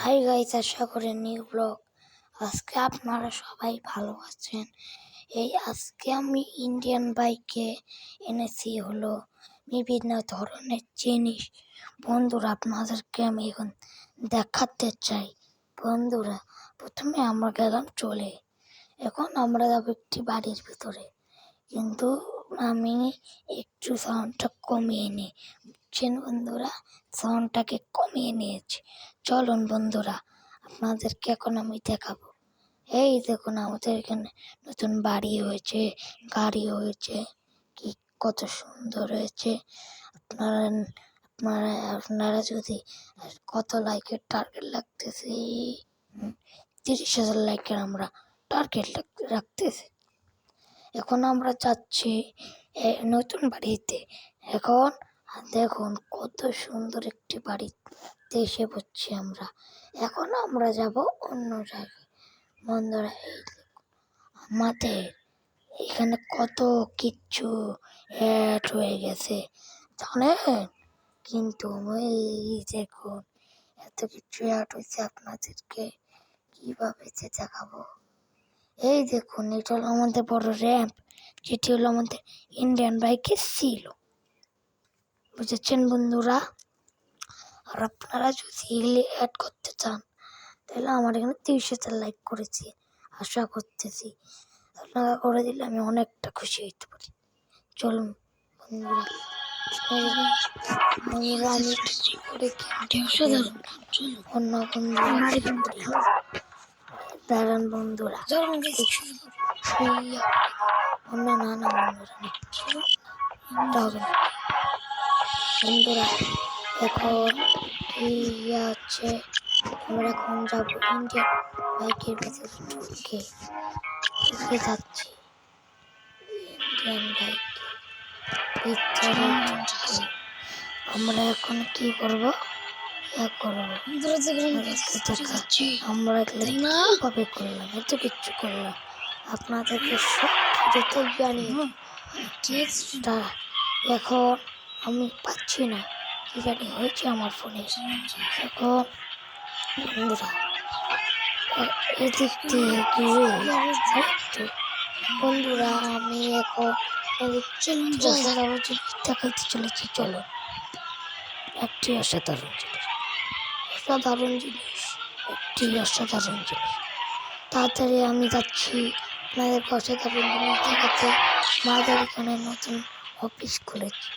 Hi guys, আশা করি new blog. আজকে আপনারা সবাই ভালো আছেন। আজকে আমি ইন্ডিয়ান বাইকে এনেছি হলো বিভিন্ন ধরনের জিনিস। বন্ধুরা, আপনাদেরকে আমি এখন দেখাতে চাই। বন্ধুরা, প্রথমে আমরা গেলাম চলে। এখন আমরা যাবো একটি বাড়ির ভিতরে, কিন্তু আমি একটু সাউন্ডটা কমিয়ে নিই। বুঝছেন বন্ধুরা, সাউন্ডটাকে কমিয়ে নিয়েছি। চলুন বন্ধুরা, আপনাদেরকে এখন আমি দেখাবো। এই দেখুন, আমাদের এখানে নতুন বাড়ি হয়েছে, গাড়ি হয়েছে, কি কত সুন্দর হয়েছে। আপনারা আপনারা আপনারা যদি কত লাইকের টার্গেট লাগতেছে, 30,000 লাইকের আমরা টার্গেট রাখতেছি। এখন আমরা যাচ্ছি নতুন বাড়িতে। এখন দেখুন কত সুন্দর একটি বাড়িতে এসে পড়ছি আমরা। এখন আমরা যাব অন্য জায়গায়। বন্ধুরা, এই আমাদের এখানে কত কিচ্ছু অ্যাড হয়ে গেছে জানেন, কিন্তু এই দেখুন এত কিছু অ্যাড হয়েছে, আপনাদেরকে কিভাবে যে দেখাবো। এই দেখুন, এটা হলো আমাদের বড় র্যাম্প, যেটি হলো আমাদের ইন্ডিয়ান বাইকে ছিল। বুঝেছেন বন্ধুরা? আর আপনারা যদি অ্যাড করতে চান, তাহলে আমার এখানে 30,000 লাইক করেছি, আশা করতেছি আপনারা করে দিলে আমি অনেকটা খুশি হইতে পারি। চলুন বন্ধুরা, আমি করে অন্য বন্ধুরা দাঁড়ান বন্ধুরা, অন্য নানা বন্ধুরা, এখন কি আছে, আমরা এখন যাবো ইন্ডিয়ান বাইকের ভিতরে ঢুকে যাচ্ছি। ইন্ডিয়ান বাইকের ভিতরে আমরা এখন কি করবো, আমরা কিভাবে করলাম, এত কিচ্ছু করলাম, আপনাদেরকে সব যেতে জানি। এখন আমি পাচ্ছি না, কি জানি হয়েছে আমার ফোনে। এখন বন্ধুরা, এদিক দিয়ে গিয়ে বন্ধুরা, আমি এখন অসাধারণ জিনিস দেখাইতে চলেছি। চলো, একটি অসাধারণ জিনিস, তাড়াতাড়ি আমি যাচ্ছি আপনাদেরকে অসাধারণ জিনিস দেখাতে। আমাদের এখানে নতুন অফিস খুলেছে,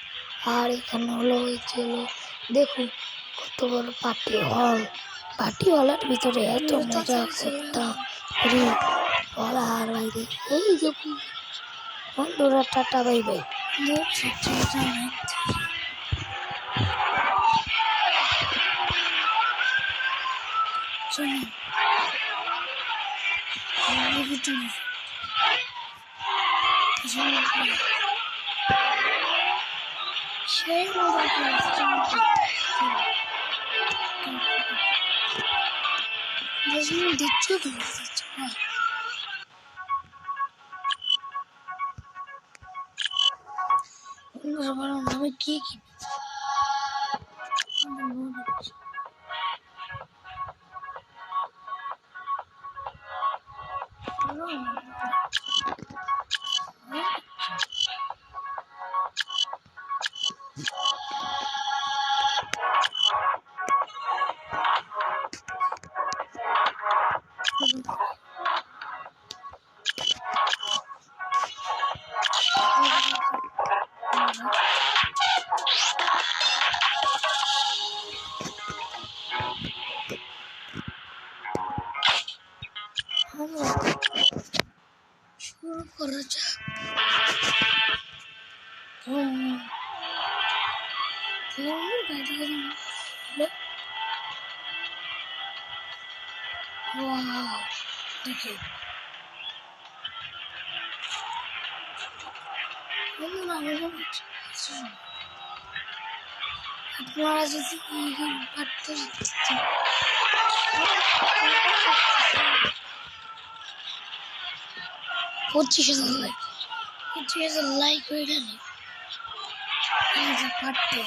আর এখানে হলো দেখুন কত বড় পার্টি হলের ভিতরে এত মজা করতাম বলার বাইরে। এই দেখুন বন্ধুরা, টাটা বাই বাই। আমি কি শুরু করা যাক। দেখি আপনারা যদি পারতে 25,000 লাইক হয়ে গেলে পারতে